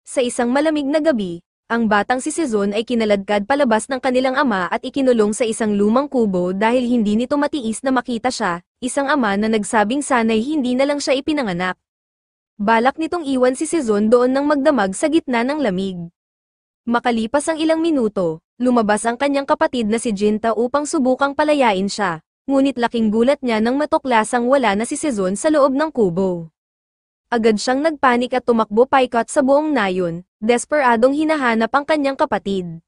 Sa isang malamig na gabi, ang batang si Sezon ay kinaladkad palabas ng kanilang ama at ikinulong sa isang lumang kubo dahil hindi nito matiis na makita siya, isang ama na nagsabing sana'y hindi na lang siya ipinanganak. Balak nitong iwan si Sezon doon nang magdamag sa gitna ng lamig. Makalipas ang ilang minuto, lumabas ang kanyang kapatid na si Jinta upang subukang palayain siya, ngunit laking gulat niya nang matuklasang wala na si Sezon sa loob ng kubo. Agad siyang nagpanik at tumakbo paikot sa buong nayon, desperadong hinahanap ang kanyang kapatid.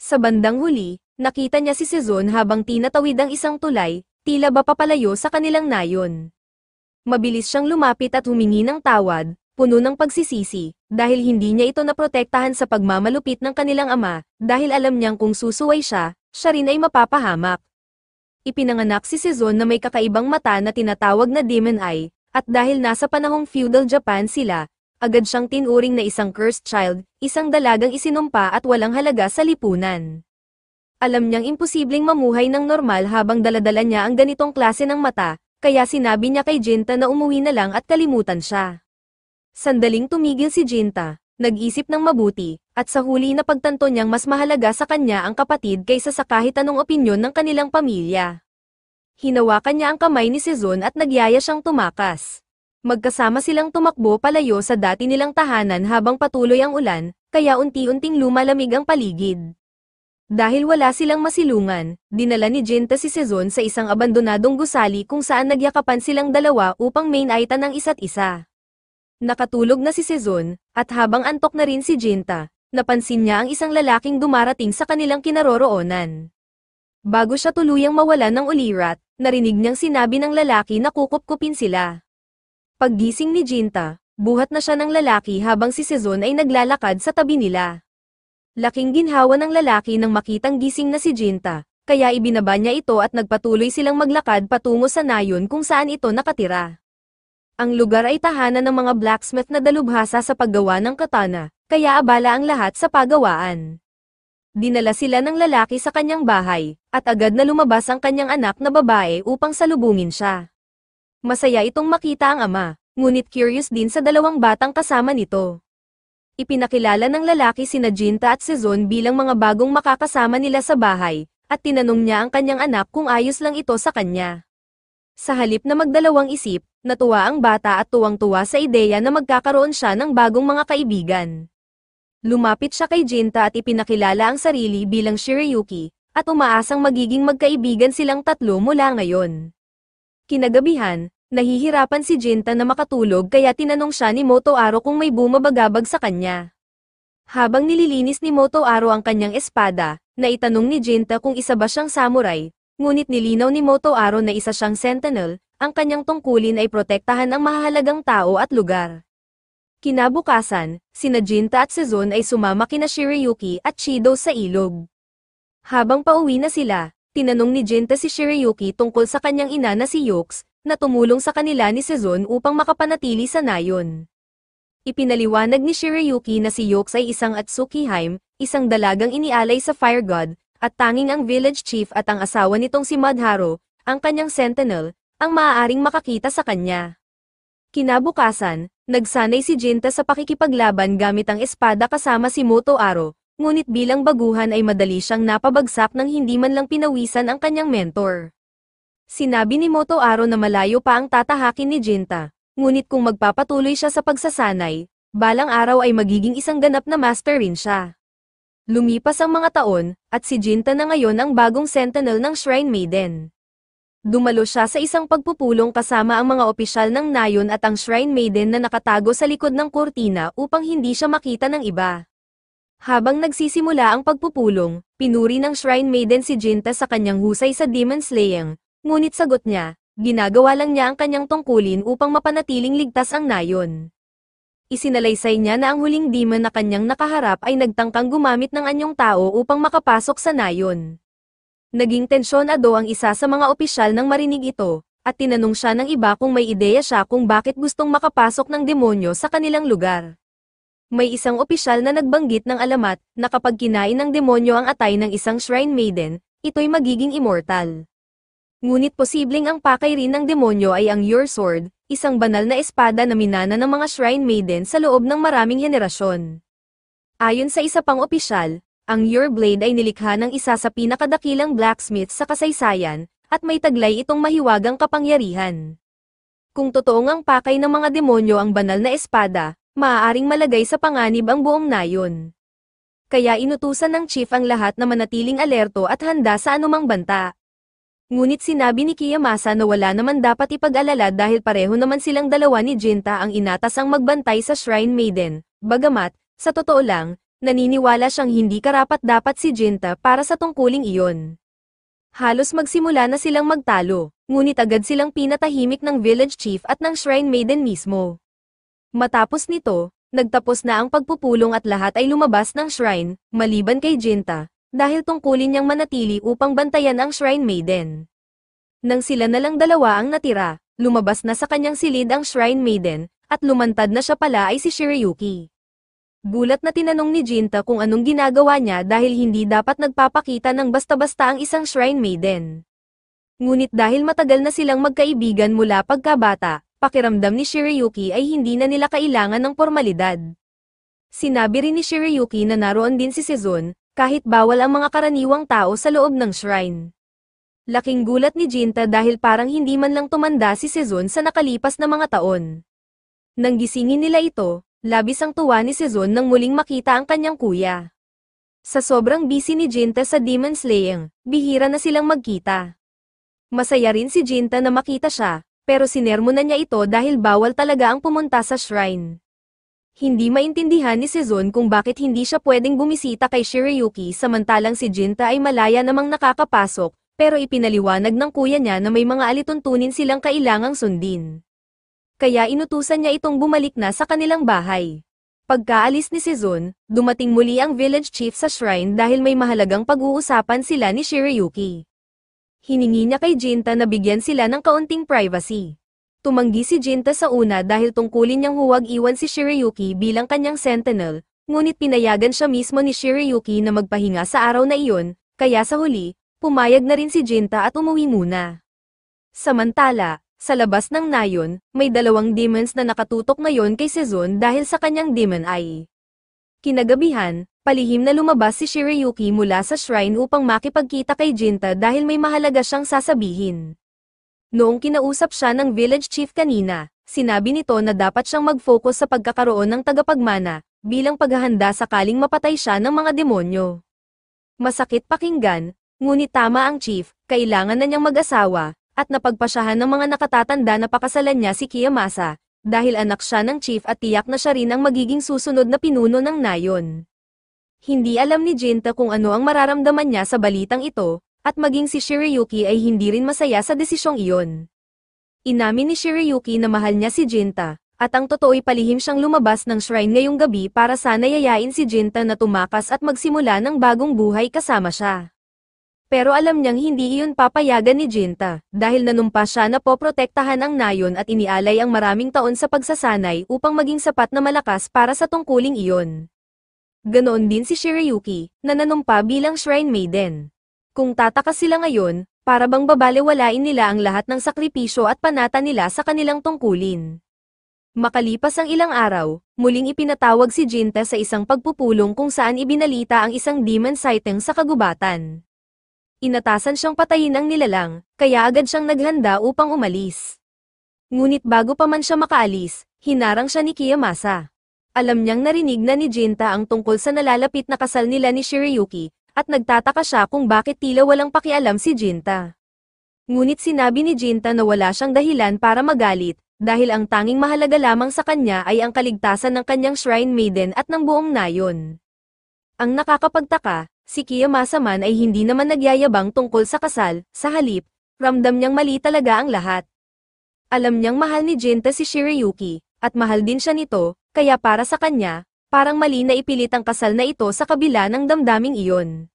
Sa bandang huli, nakita niya si Sezon habang tinatawid ang isang tulay, tila ba papalayo sa kanilang nayon. Mabilis siyang lumapit at humingi ng tawad, puno ng pagsisisi, dahil hindi niya ito naprotektahan sa pagmamalupit ng kanilang ama, dahil alam niyang kung susuway siya, siya rin ay mapapahamak. Ipinanganak si Sezon na may kakaibang mata na tinatawag na Demon Eye, at dahil nasa panahong feudal Japan sila, agad siyang tinuring na isang cursed child, isang dalagang isinumpa at walang halaga sa lipunan. Alam niyang imposibleng mamuhay ng normal habang daladala niya ang ganitong klase ng mata, kaya sinabi niya kay Jinta na umuwi na lang at kalimutan siya. Sandaling tumigil si Jinta, nag-isip ng mabuti, at sa huli na pagtanto niyang mas mahalaga sa kanya ang kapatid kaysa sa kahit anong opinyon ng kanilang pamilya. Hinawakan niya ang kamay ni Sezon at nagyaya siyang tumakas. Magkasama silang tumakbo palayo sa dati nilang tahanan habang patuloy ang ulan, kaya unti-unting lumalamig ang paligid. Dahil wala silang masilungan, dinala ni Jinta si Sezon sa isang abandonadong gusali kung saan nagyakapan silang dalawa upang mainaitan ang isa't isa. Nakatulog na si Sezon, at habang antok na rin si Jinta, napansin niya ang isang lalaking dumarating sa kanilang kinaroroonan. Bago siya tuluyang mawalan ng ulirat, narinig niyang sinabi ng lalaki na kukup-kupin sila. Paggising ni Jinta, buhat na siya ng lalaki habang si Sezon ay naglalakad sa tabi nila. Laking ginhawa ng lalaki nang makitang gising na si Jinta, kaya ibinaba niya ito at nagpatuloy silang maglakad patungo sa nayon kung saan ito nakatira. Ang lugar ay tahanan ng mga blacksmith na dalubhasa sa paggawa ng katana, kaya abala ang lahat sa pagawaan. Dinala sila ng lalaki sa kanyang bahay, at agad na lumabas ang kanyang anak na babae upang salubungin siya. Masaya itong makita ang ama, ngunit curious din sa dalawang batang kasama nito. Ipinakilala ng lalaki sina Jinta at Sezon bilang mga bagong makakasama nila sa bahay, at tinanong niya ang kanyang anak kung ayos lang ito sa kanya. Sa halip na magdalawang isip, natuwa ang bata at tuwang-tuwa sa ideya na magkakaroon siya ng bagong mga kaibigan. Lumapit siya kay Jinta at ipinakilala ang sarili bilang Shirayuki, at umaasang magiging magkaibigan silang tatlo mula ngayon. Kinagabihan, nahihirapan si Jinta na makatulog kaya tinanong siya ni Motoaro kung may bumabagabag sa kanya. Habang nililinis ni Motoaro ang kanyang espada, naitanong ni Jinta kung isa ba siyang samurai, ngunit nilinaw ni Motoaro na isa siyang sentinel, ang kanyang tungkulin ay protektahan ang mahahalagang tao at lugar. Kinabukasan, sina Jinta at Sezon ay sumama kina Shirayuki at Chido sa ilog. Habang pauwi na sila, tinanong ni Jinta si Shirayuki tungkol sa kanyang ina na si Yox, na tumulong sa kanila ni Sezon upang makapanatili sa nayon. Ipinaliwanag ni Shirayuki na si Yox ay isang Atsuki-hime, isang dalagang inialay sa Fire God, at tanging ang village chief at ang asawa nitong si Madharo, ang kanyang sentinel, ang maaaring makakita sa kanya. Kinabukasan, nagsanay si Jinta sa pakikipaglaban gamit ang espada kasama si Motoaro, ngunit bilang baguhan ay madali siyang napabagsak nang hindi man lang pinawisan ang kanyang mentor. Sinabi ni Motoaro na malayo pa ang tatahakin ni Jinta, ngunit kung magpapatuloy siya sa pagsasanay, balang araw ay magiging isang ganap na master rin siya. Lumipas ang mga taon, at si Jinta na ngayon ang bagong sentinel ng Shrine Maiden. Dumalo siya sa isang pagpupulong kasama ang mga opisyal ng nayon at ang Shrine Maiden na nakatago sa likod ng kurtina upang hindi siya makita ng iba. Habang nagsisimula ang pagpupulong, pinuri ng Shrine Maiden si Jinta sa kanyang husay sa demon slaying, ngunit sagot niya, ginagawa lang niya ang kanyang tungkulin upang mapanatiling ligtas ang nayon. Isinalaysay niya na ang huling demon na kanyang nakaharap ay nagtangkang gumamit ng anyong tao upang makapasok sa nayon. Naging tensyonado ang isa sa mga opisyal nang marinig ito, at tinanong siya ng iba kung may ideya siya kung bakit gustong makapasok ng demonyo sa kanilang lugar. May isang opisyal na nagbanggit ng alamat na kapag kinain ng demonyo ang atay ng isang Shrine Maiden, ito'y magiging immortal. Ngunit posibleng ang pakay rin ng demonyo ay ang Your Sword, isang banal na espada na minana ng mga Shrine Maiden sa loob ng maraming henerasyon. Ayon sa isa pang opisyal, ang Your Blade ay nilikha ng isa sa pinakadakilang blacksmith sa kasaysayan, at may taglay itong mahiwagang kapangyarihan. Kung totoong ang pakay ng mga demonyo ang banal na espada, maaaring malagay sa panganib ang buong nayon. Kaya inutusan ng chief ang lahat na manatiling alerto at handa sa anumang banta. Ngunit sinabi ni Kiyomasa na wala naman dapat ipag-alala dahil pareho naman silang dalawa ni Jinta ang inatasang magbantay sa Shrine Maiden, bagamat, sa totoo lang, naniniwala siyang hindi karapat-dapat si Jinta para sa tungkuling iyon. Halos magsimula na silang magtalo, ngunit agad silang pinatahimik ng village chief at ng Shrine Maiden mismo. Matapos nito, nagtapos na ang pagpupulong at lahat ay lumabas ng shrine, maliban kay Jinta, dahil tungkulin niyang manatili upang bantayan ang Shrine Maiden. Nang sila na lang dalawa ang natira, lumabas na sa kanyang silid ang Shrine Maiden, at lumantad na siya pala ay si Shirayuki. Gulat na tinanong ni Jinta kung anong ginagawa niya dahil hindi dapat nagpapakita ng basta-basta ang isang Shrine Maiden. Ngunit dahil matagal na silang magkaibigan mula pagkabata, pakiramdam ni Shirayuki ay hindi na nila kailangan ng formalidad. Sinabi rin ni Shirayuki na naroon din si Sezon, kahit bawal ang mga karaniwang tao sa loob ng shrine. Laking gulat ni Jinta dahil parang hindi man lang tumanda si Sezon sa nakalipas na mga taon. Nang gisingin nila ito, labis ang tuwa ni Sezon nang muling makita ang kanyang kuya. Sa sobrang busy ni Jinta sa Demon Slaying, bihira na silang magkita. Masaya rin si Jinta na makita siya, pero sinermo na niya ito dahil bawal talaga ang pumunta sa shrine. Hindi maintindihan ni Sezon kung bakit hindi siya pwedeng bumisita kay Shirayuki samantalang si Jinta ay malaya namang nakakapasok, pero ipinaliwanag ng kuya niya na may mga alituntunin silang kailangang sundin. Kaya inutusan niya itong bumalik na sa kanilang bahay. Pagkaalis ni Sezon, dumating muli ang village chief sa shrine dahil may mahalagang pag-uusapan sila ni Shirayuki. Hiningi niya kay Jinta na bigyan sila ng kaunting privacy. Tumanggi si Jinta sa una dahil tungkulin niyang huwag iwan si Shirayuki bilang kanyang sentinel, ngunit pinayagan siya mismo ni Shirayuki na magpahinga sa araw na iyon, kaya sa huli, pumayag na rin si Jinta at umuwi muna. Samantala, sa labas ng nayon, may dalawang demons na nakatutok ngayon kay Sezon dahil sa kanyang demon eye. Kinagabihan, palihim na lumabas si Shirayuki mula sa shrine upang makipagkita kay Jinta dahil may mahalaga siyang sasabihin. Noong kinausap siya ng village chief kanina, sinabi nito na dapat siyang mag-focus sa pagkakaroon ng tagapagmana, bilang paghahanda sakaling mapatay siya ng mga demonyo. Masakit pakinggan, ngunit tama ang chief, kailangan na niyang mag-asawa, at napagpasyahan ng mga nakatatanda na pakasalan niya si Kiyomasa, dahil anak siya ng chief at tiyak na siya rin ang magiging susunod na pinuno ng nayon. Hindi alam ni Jinta kung ano ang mararamdaman niya sa balitang ito, at maging si Shirayuki ay hindi rin masaya sa desisyong iyon. Inamin ni Shirayuki na mahal niya si Jinta, at ang totoo'y palihim siyang lumabas ng shrine ngayong gabi para sana yayain si Jinta na tumakas at magsimula ng bagong buhay kasama siya. Pero alam niyang hindi iyon papayagan ni Jinta, dahil nanumpa siya na poprotektahan ang nayon at inialay ang maraming taon sa pagsasanay upang maging sapat na malakas para sa tungkuling iyon. Ganoon din si Shirayuki, na nanumpa bilang Shrine Maiden. Kung tatakas sila ngayon, para bang babalewalain nila ang lahat ng sakripisyo at panata nila sa kanilang tungkulin. Makalipas ang ilang araw, muling ipinatawag si Jinta sa isang pagpupulong kung saan ibinalita ang isang demon sighting sa kagubatan. Inatasan siyang patayin ang nilalang, kaya agad siyang naghanda upang umalis. Ngunit bago pa man siya makaalis, hinarang siya ni Kiyomasa. Alam niyang narinig na ni Jinta ang tungkol sa nalalapit na kasal nila ni Shirayuki, at nagtataka siya kung bakit tila walang pakialam si Jinta. Ngunit sinabi ni Jinta na wala siyang dahilan para magalit, dahil ang tanging mahalaga lamang sa kanya ay ang kaligtasan ng kanyang Shrine Maiden at ng buong nayon. Ang nakakapagtaka, si Kiyomasa man ay hindi naman nagyayabang tungkol sa kasal, sa halip, ramdam niyang mali talaga ang lahat. Alam niyang mahal ni Jinta si Shirayuki, at mahal din siya nito, kaya para sa kanya, parang mali na ipilit ang kasal na ito sa kabila ng damdaming iyon.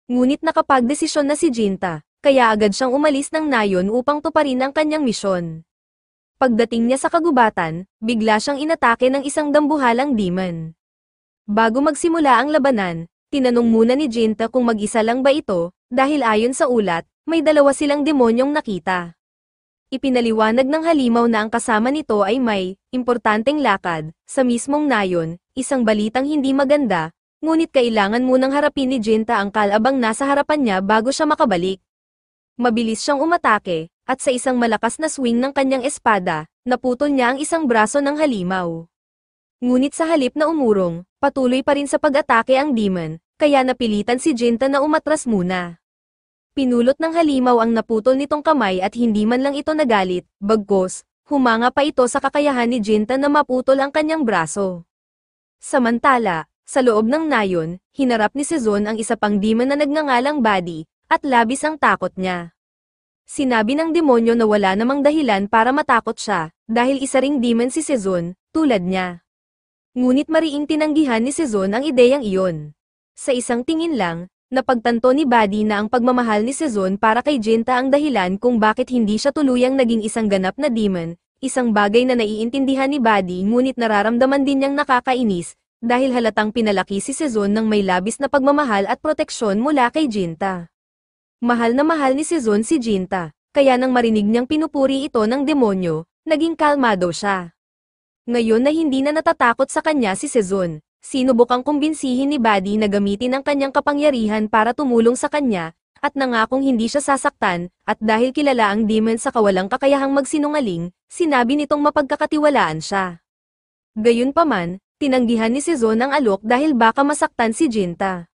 Ngunit nakapagdesisyon na si Jinta, kaya agad siyang umalis ng nayon upang tuparin ang kanyang misyon. Pagdating niya sa kagubatan, bigla siyang inatake ng isang dambuhalang demon. Bago magsimula ang labanan, tinanong muna ni Jinta kung mag-isa lang ba ito, dahil ayon sa ulat, may dalawa silang demonyong nakita. Ipinaliwanag ng halimaw na ang kasama nito ay may importanteng lakad. Sa mismong nayon, isang balitang hindi maganda, ngunit kailangan munang harapin ni Jinta ang kalabang nasa harapan niya bago siya makabalik. Mabilis siyang umatake, at sa isang malakas na swing ng kanyang espada, naputol niya ang isang braso ng halimaw. Ngunit sa halip na umurong, patuloy pa rin sa pag-atake ang demon, kaya napilitan si Jinta na umatras muna. Pinulot ng halimaw ang naputol nitong kamay at hindi man lang ito nagalit, bagkus, humanga pa ito sa kakayahan ni Jinta na maputol ang kanyang braso. Samantala, sa loob ng nayon, hinarap ni Sezon ang isa pang demon na nagngangalang Buddy, at labis ang takot niya. Sinabi ng demonyo na wala namang dahilan para matakot siya, dahil isa ring demon si Sezon, tulad niya. Ngunit mariing tinanggihan ni Sezon ang ideyang iyon. Sa isang tingin lang, napagtanto ni Buddy na ang pagmamahal ni Sezon para kay Jinta ang dahilan kung bakit hindi siya tuluyang naging isang ganap na demon, isang bagay na naiintindihan ni Buddy ngunit nararamdaman din niyang nakakainis, dahil halatang pinalaki si Sezon ng may labis na pagmamahal at proteksyon mula kay Jinta. Mahal na mahal ni Sezon si Jinta, kaya nang marinig niyang pinupuri ito ng demonyo, naging kalmado siya. Ngayon na hindi na natatakot sa kanya si Sezon, sinubukang kumbinsihin ni Buddy na gamitin ang kanyang kapangyarihan para tumulong sa kanya, at nangakong hindi siya sasaktan, at dahil kilala ang demon sa kawalang kakayahang magsinungaling, sinabi nitong mapagkakatiwalaan siya. Gayunpaman, tinanggihan ni Sezon ang alok dahil baka masaktan si Jinta.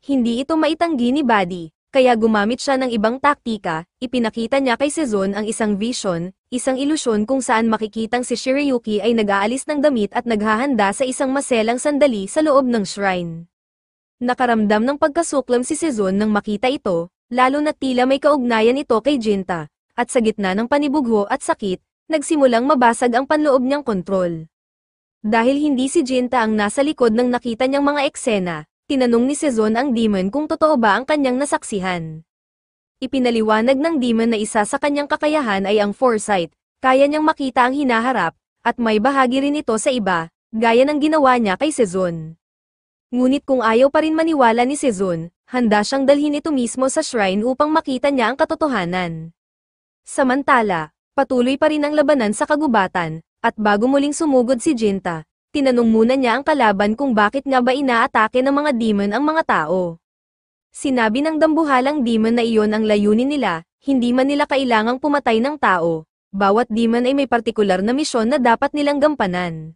Hindi ito maitanggi ni Buddy, kaya gumamit siya ng ibang taktika, ipinakita niya kay Sezon ang isang vision, isang ilusyon kung saan makikitang si Shirayuki ay nag-aalis ng damit at naghahanda sa isang maselang sandali sa loob ng shrine. Nakaramdam ng pagkasuklam si Sezon nang makita ito, lalo na tila may kaugnayan ito kay Jinta, at sa gitna ng panibugho at sakit, nagsimulang mabasag ang panloob niyang kontrol. Dahil hindi si Jinta ang nasa likod ng nakita niyang mga eksena, tinanong ni Sezon ang demon kung totoo ba ang kanyang nasaksihan. Ipinaliwanag ng demon na isa sa kanyang kakayahan ay ang foresight, kaya niyang makita ang hinaharap, at may bahagi rin ito sa iba, gaya ng ginawa niya kay Sezon. Ngunit kung ayaw pa rin maniwala ni Sezon, handa siyang dalhin ito mismo sa shrine upang makita niya ang katotohanan. Samantala, patuloy pa rin ang labanan sa kagubatan, at bago muling sumugod si Jinta, tinanong muna niya ang kalaban kung bakit nga ba inaatake ng mga demon ang mga tao. Sinabi ng dambuhalang demon na iyon ang layunin nila, hindi man nila kailangang pumatay ng tao, bawat demon ay may partikular na misyon na dapat nilang gampanan.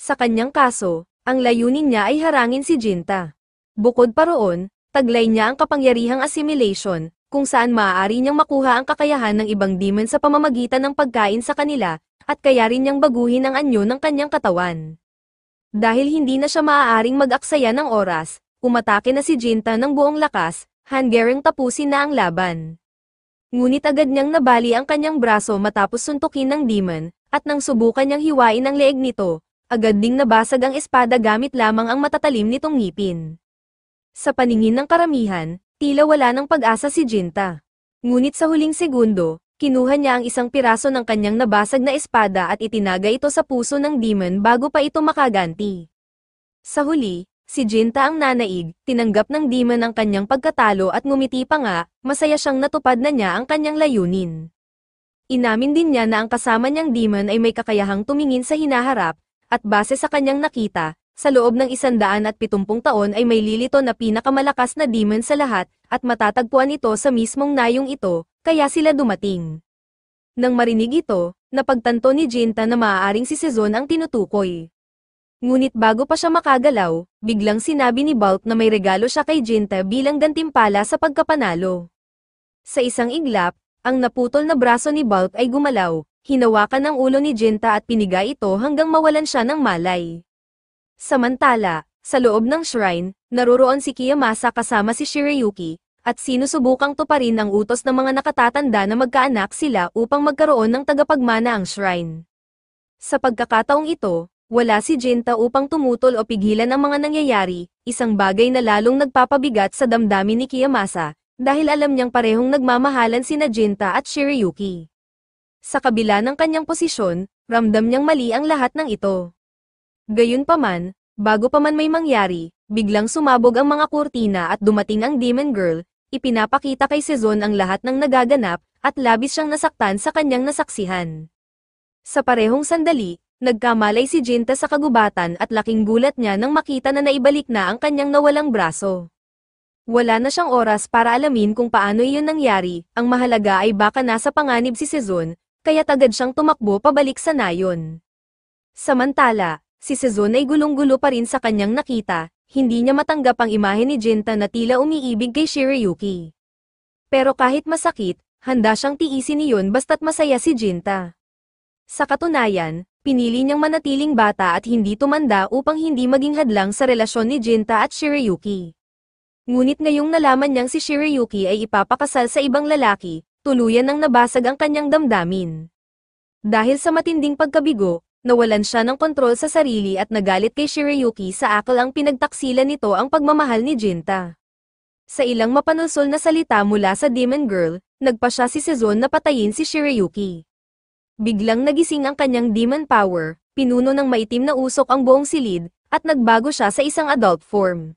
Sa kanyang kaso, ang layunin niya ay harangin si Jinta. Bukod pa roon, taglay niya ang kapangyarihang assimilation, kung saan maaari niyang makuha ang kakayahan ng ibang demon sa pamamagitan ng pagkain sa kanila, at kaya rin niyang baguhin ang anyo ng kanyang katawan. Dahil hindi na siya maaaring mag-aksaya ng oras, umatake na si Jinta ng buong lakas, hanggang tapusin na ang laban. Ngunit agad niyang nabali ang kanyang braso matapos suntukin ng demon, at nang subukan niyang hiwain ang leeg nito, agad ding nabasag ang espada gamit lamang ang matatalim nitong ngipin. Sa paningin ng karamihan, tila wala ng pag-asa si Jinta. Ngunit sa huling segundo, kinuha niya ang isang piraso ng kanyang nabasag na espada at itinaga ito sa puso ng demon bago pa ito makaganti. Sa huli, si Jinta ang nanaig, tinanggap ng demon ang kanyang pagkatalo at ngumiti pa nga, masaya siyang natupad na niya ang kanyang layunin. Inamin din niya na ang kasama niyang demon ay may kakayahang tumingin sa hinaharap, at base sa kanyang nakita, sa loob ng 170 taon ay may lilito na pinakamalakas na demon sa lahat, at matatagpuan ito sa mismong nayong ito, kaya sila dumating. Nang marinig ito, napagtanto ni Jinta na maaaring si Sezon ang tinutukoy. Ngunit bago pa siya makagalaw, biglang sinabi ni Bolt na may regalo siya kay Jinta bilang gantimpala sa pagkapanalo. Sa isang iglap, ang naputol na braso ni Bolt ay gumalaw, hinawakan ng ulo ni Jinta at piniga ito hanggang mawalan siya ng malay. Samantala, sa loob ng shrine, naroroon si Kiyomasa kasama si Shirayuki, at sinusubukang tuparin ang utos ng mga nakatatanda na magkaanak sila upang magkaroon ng tagapagmana ang shrine. Sa pagkakataong ito, wala si Jinta upang tumutol o pigilan ang mga nangyayari, isang bagay na lalong nagpapabigat sa damdamin ni Kiyomasa, dahil alam niyang parehong nagmamahalan sina Jinta at Shirayuki. Sa kabila ng kanyang posisyon, ramdam niyang mali ang lahat ng ito. Gayunpaman, bago pa man may mangyari, biglang sumabog ang mga kurtina at dumating ang Demon Girl, ipinapakita kay Sezon ang lahat ng nagaganap, at labis siyang nasaktan sa kanyang nasaksihan. Sa parehong sandali, nagkamalay si Jinta sa kagubatan at laking gulat niya nang makita na naibalik na ang kanyang nawalang braso. Wala na siyang oras para alamin kung paano iyon nangyari, ang mahalaga ay baka nasa panganib si Sezon, kaya agad siyang tumakbo pabalik sa nayon. Samantala, si Sezon ay gulong-gulo pa rin sa kanyang nakita, hindi niya matanggap ang imahe ni Jinta na tila umiibig kay Shirayuki. Pero kahit masakit, handa siyang tiisin iyon basta't masaya si Jinta. Sa katunayan, pinili niyang manatiling bata at hindi tumanda upang hindi maging hadlang sa relasyon ni Jinta at Shirayuki. Ngunit ngayong nalaman niyang si Shirayuki ay ipapakasal sa ibang lalaki, tuluyan nang nabasag ang kanyang damdamin. Dahil sa matinding pagkabigo, nawalan siya ng kontrol sa sarili at nagalit kay Shirayuki sa akal ang pinagtaksilan nito ang pagmamahal ni Jinta. Sa ilang mapanulsol na salita mula sa Demon Girl, nagpa siya si Sezon na patayin si Shirayuki. Biglang nagising ang kanyang demon power, pinuno ng maitim na usok ang buong silid, at nagbago siya sa isang adult form.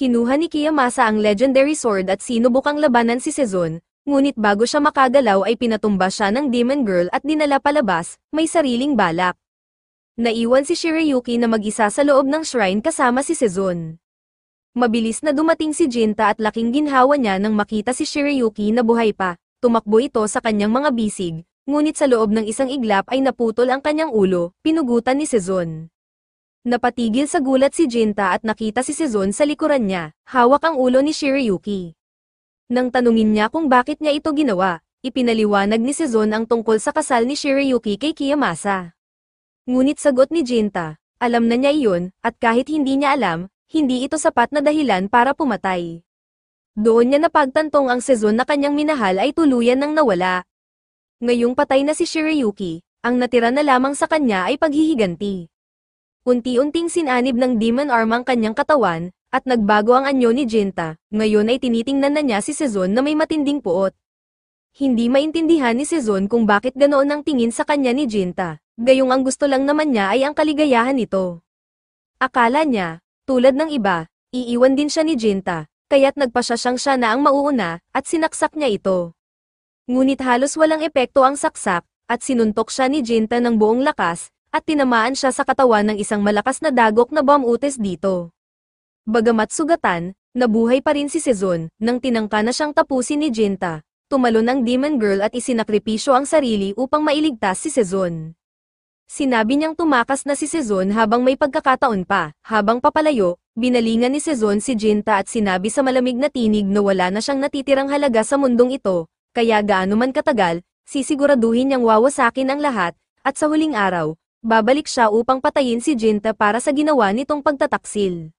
Kinuha ni Kiyomasa ang legendary sword at sinubukang labanan si Sezon, ngunit bago siya makagalaw ay pinatumba siya ng Demon Girl at dinala palabas, may sariling balak. Naiwan si Shirayuki na mag-isa sa loob ng shrine kasama si Sezon. Mabilis na dumating si Jinta at laking ginhawa niya nang makita si Shirayuki na buhay pa, tumakbo ito sa kanyang mga bisig, ngunit sa loob ng isang iglap ay naputol ang kanyang ulo, pinugutan ni Sezon. Napatigil sa gulat si Jinta at nakita si Sezon sa likuran niya, hawak ang ulo ni Shirayuki. Nang tanungin niya kung bakit niya ito ginawa, ipinaliwanag ni Sezon ang tungkol sa kasal ni Shirayuki kay Kiyomasa. Ngunit sagot ni Jinta, alam na niya iyon, at kahit hindi niya alam, hindi ito sapat na dahilan para pumatay. Doon niya napagtantong ang Sezon na kanyang minahal ay tuluyan nang nawala. Ngayong patay na si Shirayuki, ang natira na lamang sa kanya ay paghihiganti. Unti-unting sinanib ng demon arm ang kanyang katawan, at nagbago ang anyo ni Jinta, ngayon ay tinitingnan na niya si Sezon na may matinding puot. Hindi maintindihan ni Sezon kung bakit ganoon ang tingin sa kanya ni Jinta, gayong ang gusto lang naman niya ay ang kaligayahan nito. Akala niya, tulad ng iba, iiwan din siya ni Jinta, kaya't nagpasya siyang siya na ang mauuna, at sinaksak niya ito. Ngunit halos walang epekto ang saksak, at sinuntok siya ni Jinta ng buong lakas, at tinamaan siya sa katawan ng isang malakas na dagok na bomb-utes dito. Bagamat sugatan, nabuhay pa rin si Sezon, nang tinangka na siyang tapusin ni Jinta, tumalon ang Demon Girl at isinakripisyo ang sarili upang mailigtas si Sezon. Sinabi niyang tumakas na si Sezon habang may pagkakataon pa, habang papalayo, binalingan ni Sezon si Jinta at sinabi sa malamig na tinig na wala na siyang natitirang halaga sa mundong ito, kaya gaano man katagal, sisiguraduhin niyang wawasakin ang lahat, at sa huling araw, babalik siya upang patayin si Jinta para sa ginawa nitong pagtataksil.